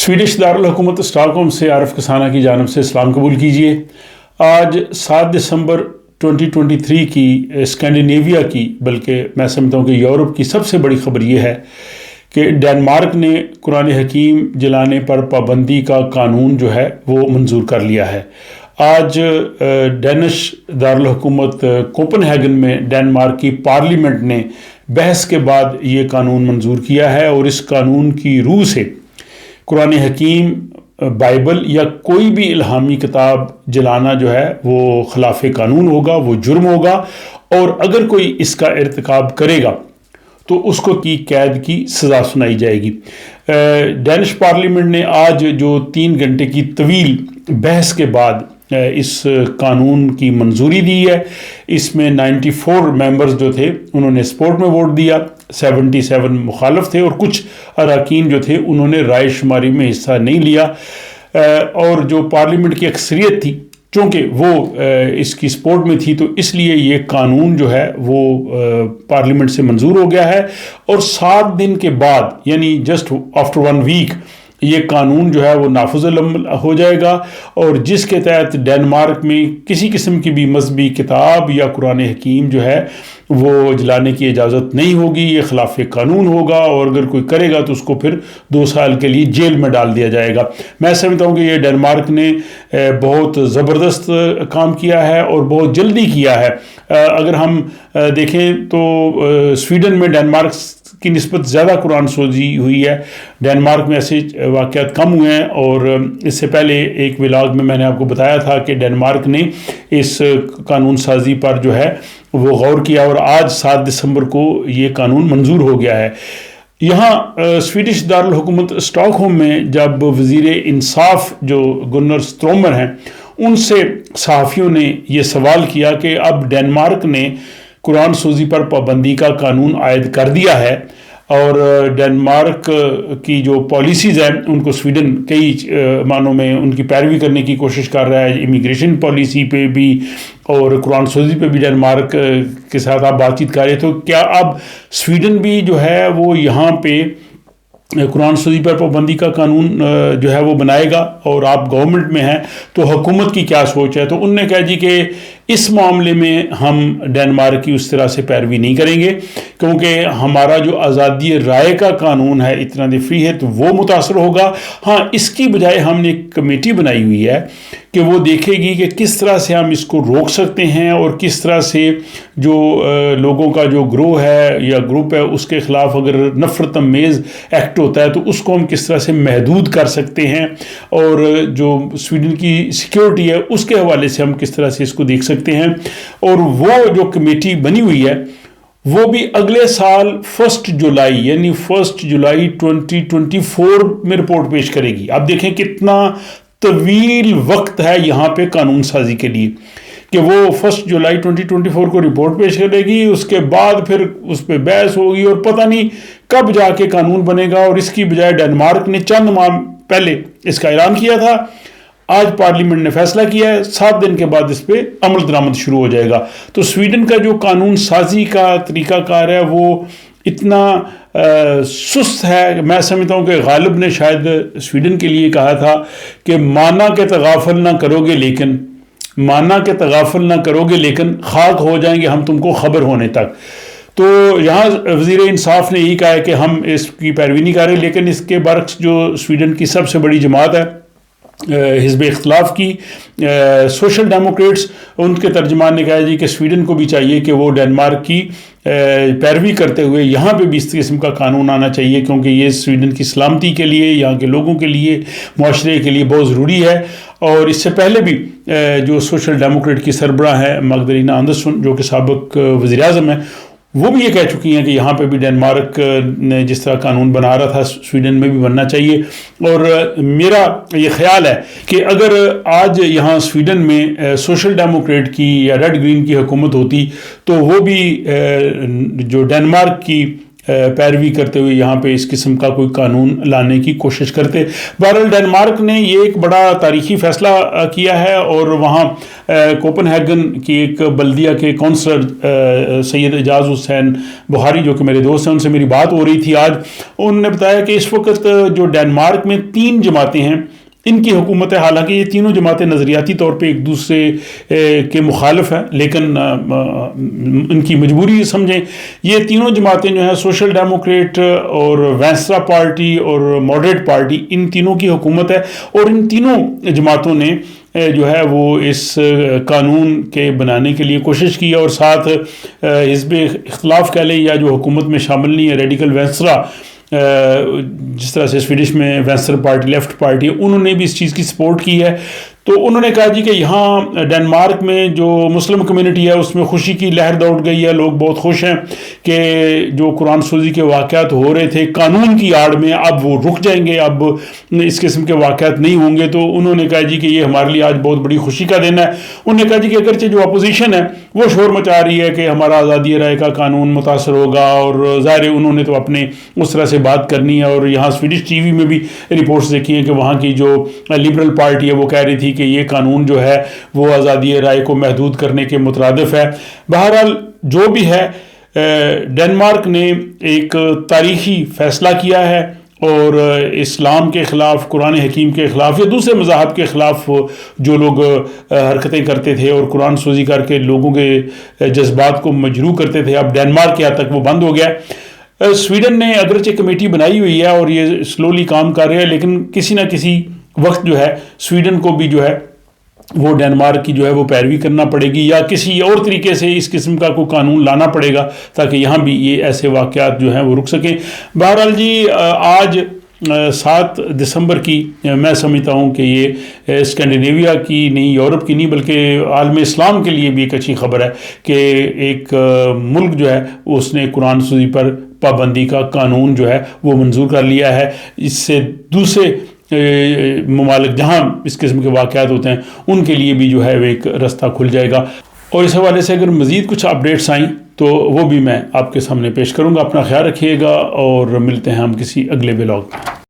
Swedish दारुल-हुकूमत Stockholm से आरिफ कसाना की जानिब से सलाम कबूल कीजिए। आज 7 दिसंबर 2023 की स्कैंडिनेविया की, बल्कि मैं समझता हूँ कि यूरोप की सबसे बड़ी खबर ये है कि डेनमार्क ने कुरान हकीम जलाने पर पाबंदी का कानून जो है वो मंजूर कर लिया है। आज डेनिश दारुल-हुकूमत कोपनहेगन में डेनमार्क की पार्लियामेंट ने बहस के बाद ये कानून मंजूर किया है और इस कानून की रूह से कुरान हकीम, बाइबल या कोई भी इल्हामी किताब जलाना जो है वो खिलाफ कानून होगा, वो जुर्म होगा और अगर कोई इसका इर्तिकाब करेगा तो उसको की कैद की सज़ा सुनाई जाएगी। डेनिश पार्लियामेंट ने आज जो 3 घंटे की तवील बहस के बाद इस कानून की मंजूरी दी है। इसमें 94 मेंबर्स जो थे उन्होंने सपोर्ट में वोट दिया, 77 मुखालफ थे और कुछ अरकान जो थे उन्होंने राय शुमारी में हिस्सा नहीं लिया। और जो पार्लियामेंट की अक्सरियत थी, चूँकि वो इसकी सपोर्ट में थी, तो इसलिए ये कानून जो है वो पार्लियामेंट से मंजूर हो गया है और 7 दिन के बाद, यानी जस्ट आफ्टर 1 वीक, ये कानून जो है वो नाफिज़ुल अमल हो जाएगा और जिसके तहत डेनमार्क में किसी किस्म की भी मजहबी किताब या कुरान हकीम जो है वो जलाने की इजाज़त नहीं होगी। ये खिलाफ कानून होगा और अगर कोई करेगा तो उसको फिर 2 साल के लिए जेल में डाल दिया जाएगा। मैं समझता हूँ कि ये डेनमार्क ने बहुत ज़बरदस्त काम किया है और बहुत जल्दी किया है। अगर हम देखें तो स्वीडन में डेनमार्क की निस्बत ज़्यादा कुरान सोजी हुई है। डेनमार्क में ऐसे वाक़यात कम हुए हैं और इससे पहले एक व्लॉग में मैंने आपको बताया था कि डेनमार्क ने इस कानून साजी पर जो है वो गौर किया और आज 7 दिसंबर को ये कानून मंजूर हो गया है। यहाँ स्वीडिश दारुल-हुकूमत स्टॉकहोम में जब वज़ीर इंसाफ जो गुन्नर स्ट्रोमर हैं, उनसे सहाफ़ियों ने ये सवाल किया कि अब डेनमार्क ने कुरान सोजी पर पाबंदी का कानून आयद कर दिया है और डेनमार्क की जो पॉलिसीज़ हैं उनको स्वीडन कई मानों में उनकी पैरवी करने की कोशिश कर रहा है, इमिग्रेशन पॉलिसी पे भी और कुरान सोजी पे भी डेनमार्क के साथ आप बातचीत कर रहे। तो क्या अब स्वीडन भी जो है वो यहाँ पे कुरान सोजी पर पाबंदी का कानून जो है वो बनाएगा? और आप गवर्नमेंट में हैं तो हुकूमत की क्या सोच है? तो उनने कहा जी कि इस मामले में हम डेनमार्क की उस तरह से पैरवी नहीं करेंगे क्योंकि हमारा जो आज़ादी राय का कानून है, इतना फ्री है, तो वो मुतासर होगा। हाँ, इसकी बजाय हमने एक कमेटी बनाई हुई है कि वो देखेगी कि किस तरह से हम इसको रोक सकते हैं और किस तरह से जो लोगों का जो ग्रोह है या ग्रुप है उसके ख़िलाफ़ अगर नफ़रत अमेज़ एक्ट होता है तो उसको हम किस तरह से महदूद कर सकते हैं और जो स्वीडन की सिक्योरिटी है उसके हवाले से हम किस तरह से इसको देख सकते हैं। और वो जो कमेटी बनी हुई है वो भी अगले साल 1 जुलाई यानी 1 जुलाई 2024 में रिपोर्ट पेश करेगी। आप देखें कितना तवील वक्त है यहाँ पे कानून साजी के लिए कि वो 1 जुलाई 2024 को रिपोर्ट पेश करेगी, उसके बाद फिर उस पर बहस होगी और पता नहीं कब जाके कानून बनेगा। और इसकी बजाय डेनमार्क ने चंद माह पहले इसका ऐलान किया था, आज पार्लियामेंट ने फैसला किया है, 7 दिन के बाद इस पर अमल दरामद शुरू हो जाएगा। तो स्वीडन का जो कानून साजी का तरीक़ाकार है वो इतना सुस्त है। मैं समझता हूँ कि गालिब ने शायद स्वीडन के लिए कहा था कि माना के तगाफल ना करोगे लेकिन खाक हो जाएंगे हम तुमको खबर होने तक। तो यहाँ वज़ीर इंसाफ ने यही कहा है कि हम इसकी पैरवी नहीं कर रहे, लेकिन इसके बरक्स जो स्वीडन की सबसे बड़ी जमात है हिज़्ब इख्तिलाफ की सोशल डेमोक्रेट्स, उनके तर्जमान ने कहा जी कि स्वीडन को भी चाहिए कि वो डेनमार्क की पैरवी करते हुए यहाँ पे भी इस किस्म का कानून आना चाहिए क्योंकि ये स्वीडन की सलामती के लिए, यहाँ के लोगों के लिए, मुआशरे के लिए बहुत ज़रूरी है। और इससे पहले भी जो सोशल डेमोक्रेट की सरबराह है मगदलेना आंडरसन जो कि साबिक वज़ीर आज़म है, वो भी ये कह चुकी हैं कि यहाँ पे भी डेनमार्क ने जिस तरह कानून बना रहा था स्वीडन में भी बनना चाहिए। और मेरा ये ख्याल है कि अगर आज यहाँ स्वीडन में सोशल डेमोक्रेट की या रेड ग्रीन की हुकूमत होती तो वो भी जो डेनमार्क की پیروی کرتے ہوئے یہاں پہ اس قسم کا کوئی قانون لانے کی کوشش کرتے. بہرحال ڈنمارک نے یہ ایک بڑا تاریخی فیصلہ کیا ہے اور وہاں کوپن ہیگن کی ایک بلدیہ کے کونسلر سید اعجاز حسین بخاری جو کہ میرے دوست ہیں، ان سے میری بات ہو رہی تھی آج. انہوں نے بتایا کہ اس وقت جو ڈنمارک میں 3 جماعتیں ہیں، ان کی حکومت ہے. حالانکہ یہ تینوں جماعتیں نظریاتی طور پہ ایک دوسرے کے مخالف ہیں، لیکن ان کی مجبوری سمجھیں. یہ تینوں جماعتیں جو ہیں سوشل ڈیموکریٹ اور وینسرا پارٹی اور ماڈریٹ پارٹی، ان تینوں کی حکومت ہے. اور ان تینوں جماعتوں نے جو ہے وہ اس قانون کے بنانے کے لیے کوشش کی، اور ساتھ حزب اختلاف کہہ لیں یا جو حکومت میں شامل نہیں ہے، ریڈیکل وینسرا، جس طرح سے سویڈش میں وینسر پارٹی لیفٹ پارٹی، انہوں نے بھی اس چیز کی سپورٹ کی ہے. تو انہوں نے کہا جی کہ یہاں ڈنمارک میں جو مسلم کمیونٹی ہے اس میں خوشی کی لہر دوڑ گئی ہے. لوگ بہت خوش ہیں کہ جو قرآن سوزی کے واقعات ہو رہے تھے قانون کی آڑ میں، اب وہ رک جائیں گے، اب اس قسم کے واقعات نہیں ہوں گے. تو انہوں نے کہا جی کہ یہ ہمارے لیے آج بہت بڑی خوشی کا دن ہے. انہوں نے کہا جی کہ اگرچہ جو اپوزیشن ہے وہ شور مچا رہی ہے کہ ہمارا آزادی رائے کا قانون متاثر ہوگا، اور ظاہر انہوں نے تو اپنے اس طرح سے بات کرنی ہے. اور یہاں سویڈش ٹی وی میں بھی رپورٹس دیکھی ہیں کہ وہاں کی جو لبرل پارٹی ہے وہ کہہ رہی تھی کہ یہ قانون جو ہے وہ آزادی رائے کو محدود کرنے کے مترادف ہے. بہرحال جو بھی ہے، ڈنمارک نے ایک تاریخی فیصلہ کیا ہے اور اسلام کے خلاف، قرآن حکیم کے خلاف یا دوسرے مذاہب کے خلاف جو لوگ حرکتیں کرتے تھے اور قرآن سوزی کر کے لوگوں کے جذبات کو مجروح کرتے تھے، اب ڈنمارک کے حد تک وہ بند ہو گیا. سویڈن نے اگرچہ کمیٹی بنائی ہوئی ہے اور یہ سلولی کام کر رہے ہیں، لیکن کسی نہ کسی وقت جو ہے سویڈن کو بھی جو ہے وہ ڈنمارک کی جو ہے وہ پیروی کرنا پڑے گی، یا کسی اور طریقے سے اس قسم کا کوئی قانون لانا پڑے گا تاکہ یہاں بھی یہ ایسے واقعات جو ہیں وہ رک سکیں. بہرحال جی آج 7 دسمبر کی میں سمجھتا ہوں کہ یہ اسکینڈینیویا کی نہیں، یورپ کی نہیں، بلکہ عالم اسلام کے لیے بھی ایک اچھی خبر ہے کہ ایک ملک جو ہے اس نے قرآن سوزی پر پابندی کا قانون جو ہے وہ منظور کر لیا ہے. اس سے دوسرے ممالک جہاں اس قسم کے واقعات ہوتے ہیں ان کے لیے بھی جو ہے وہ ایک رستہ کھل جائے گا. اور اس حوالے سے اگر مزید کچھ اپڈیٹس آئیں تو وہ بھی میں آپ کے سامنے پیش کروں گا. اپنا خیال رکھیے گا اور ملتے ہیں ہم کسی اگلے ولاگ میں.